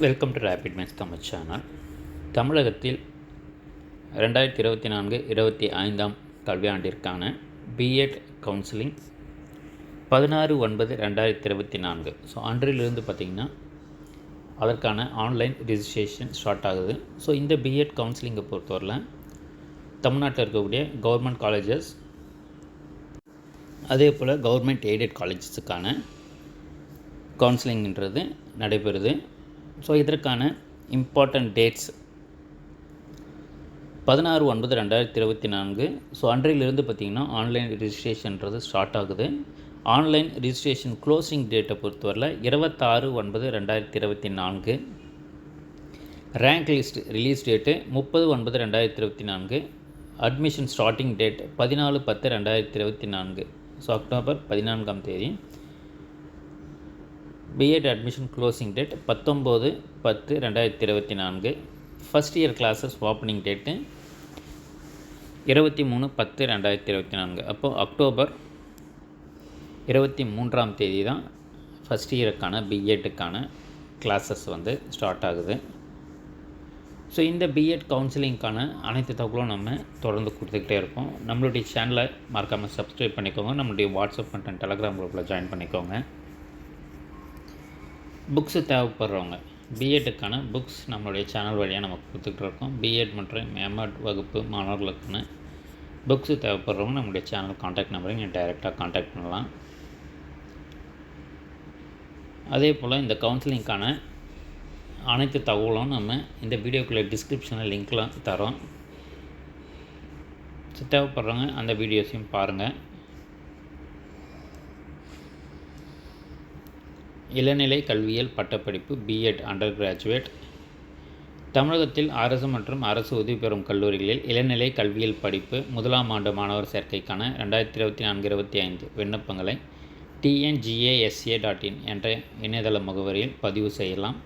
Welcome to rapid maths Tamil channel. தமிழகத்தில் 2024-25 கல்வியாண்டிற்கான BEd counselling 16/9/2024 so அன்றிலிருந்து பார்த்திங்கன்னா அதற்கான ஆன்லைன் ரிஜிஸ்ட்ரேஷன் ஸ்டார்ட் ஆகுது. ஸோ இந்த பிஎட் கவுன்சிலிங்கை பொறுத்தவரையில் தமிழ்நாட்டில் இருக்கக்கூடிய கவர்மெண்ட் காலேஜஸ் அதே போல் கவர்மெண்ட் எய்டட் காலேஜஸுக்கான கவுன்சிலிங்ன்றது நடைபெறுது. ஸோ இதற்கான இம்பார்ட்டண்ட் டேட்ஸ் 16/9/2024 ஸோ அன்றையிலிருந்து பார்த்திங்கன்னா ஆன்லைன் ரிஜிஸ்ட்ரேஷன்றது ஸ்டார்ட் ஆகுது. ஆன்லைன் ரிஜிஸ்ட்ரேஷன் க்ளோசிங் டேட்டை பொறுத்தவரையில் 26/9/2024. Rank list release date 30/9/2024. Admission starting date 14/10/2024 so October 14ஆம் தேதி. BEd admission closing date 19/10/2024. First year classes opening date 23/10/2024. அப்போது அக்டோபர் 23ஆம் தேதி தான் ஃபஸ்ட் இயருக்கான பிஎட்டுக்கான கிளாஸஸ் ஸ்டார்ட் ஆகுது. ஸோ இந்த பிஎட் கவுன்சிலிங்க்கான அனைத்து தகவலும் நம்ம தொடர்ந்து கொடுத்துக்கிட்டே இருப்போம். நம்மளுடைய சேனலை மறக்காமல் சப்ஸ்கிரைப் பண்ணிக்கோங்க. நம்மளுடைய வாட்ஸ்அப் மற்றும் டெலகிராம் குரூப்பில் ஜாயின் பண்ணிக்கோங்க. புக்ஸு தேவைப்படுறவங்க பிஎட்டுக்கான புக்ஸ் நம்மளுடைய சேனல் வழியாக நமக்கு கொடுத்துக்கிட்டு இருக்கோம். பிஎட் மற்றும் எம்எட் வகுப்பு மாணவர்களுக்கான புக்ஸு தேவைப்படுறவங்க நம்மளுடைய சேனல் கான்டாக்ட் நம்பரை நீங்கள் டைரெக்டாக கான்டாக்ட் பண்ணலாம். அதே போல் இந்த கவுன்சிலிங்க்கான அனைத்து தகவலும் நம்ம இந்த வீடியோக்குள்ளே டிஸ்கிரிப்ஷனில் லிங்க்லாம் தரோம். தேவைப்படுறவங்க அந்த வீடியோஸையும் பாருங்கள். இளநிலை கல்வியியல் பட்டப்படிப்பு பிஎட் அண்டர் கிராஜுவேட். தமிழகத்தில் அரசு மற்றும் அரசு உதவி பெறும் கல்லூரிகளில் இளநிலை கல்வியியல் படிப்பு முதலாம் ஆண்டு மாணவர் சேர்க்கைக்கான 2024-25 விண்ணப்பங்களை tngasa.in என்ற இணையதள முகவரியில் பதிவு செய்யலாம்.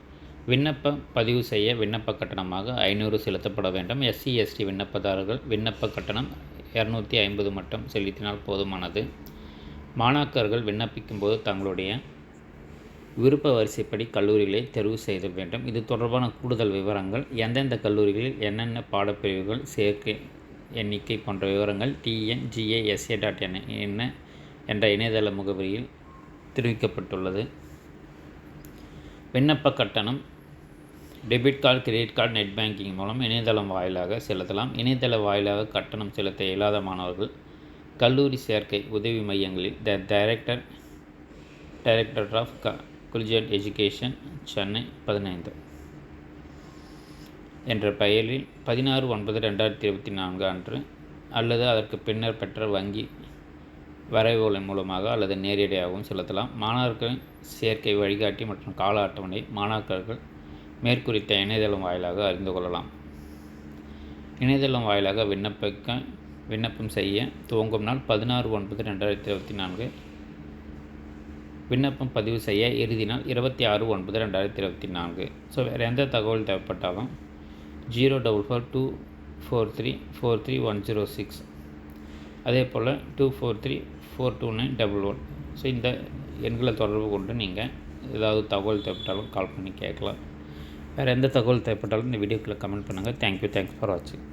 பதிவு செய்ய விண்ணப்ப கட்டணமாக 500 செலுத்தப்பட வேண்டும். SC/ST விண்ணப்பதாரர்கள் விண்ணப்ப கட்டணம் 250 மட்டும் செலுத்தினால் போதுமானது. மாணாக்கர்கள் விண்ணப்பிக்கும் போது தங்களுடைய விருப்ப வரிசைப்படி கல்லூரிகளை தெரிவு செய்த வேண்டும். இது தொடர்பான கூடுதல் விவரங்கள், எந்தெந்த கல்லூரிகளில் என்னென்ன பாடப்பிரிவுகள், சேர்க்கை எண்ணிக்கை போன்ற விவரங்கள் tngasa.in என்ற இணையதள முகவரியில் தெரிவிக்கப்பட்டுள்ளது. விண்ணப்ப கட்டணம் debit card, credit card, net banking மூலம் இணையதளம் வாயிலாக செலுத்தலாம். இணையதள வாயிலாக கட்டணம் செலுத்த இயலாத மாணவர்கள் கல்லூரி சேர்க்கை உதவி மையங்களில் டைரக்டர் ஆஃப் கொலிஜியேட் எஜுகேஷன் சென்னை 15 என்ற பெயரில் 16/9/2024 அன்று அல்லது அதற்கு பின்னர் பெற்ற வங்கி வரைவுகளை மூலமாக அல்லது நேரடியாகவும் செலுத்தலாம். மாணவர்களின் சேர்க்கை வழிகாட்டி மற்றும் கால அட்டவணை மாணாக்கர்கள் மேற்குறித்த இணையதளம் வாயிலாக அறிந்து கொள்ளலாம். இணையதளம் வாயிலாக விண்ணப்பம் செய்ய துவங்கும் நாள் 16/9/2024. விண்ணப்பம் பதிவு செய்ய இறுதி நாள் 26/9/2024. ஸோ வேறு எந்த தகவல் தேவைப்பட்டாலும் 04424343106 அதே போல் 24342911 ஸோ இந்த எண்களை தொடர்பு கொண்டு நீங்கள் ஏதாவது தகவல் தேவைப்பட்டாலும் கால் பண்ணி கேட்கலாம். வேறு எந்த தகவல் தேவைப்பட்டாலும் இந்த வீடியோக்குள்ளே கமெண்ட் பண்ணுங்கள். தேங்க்ஸ் ஃபார் வாட்சிங்.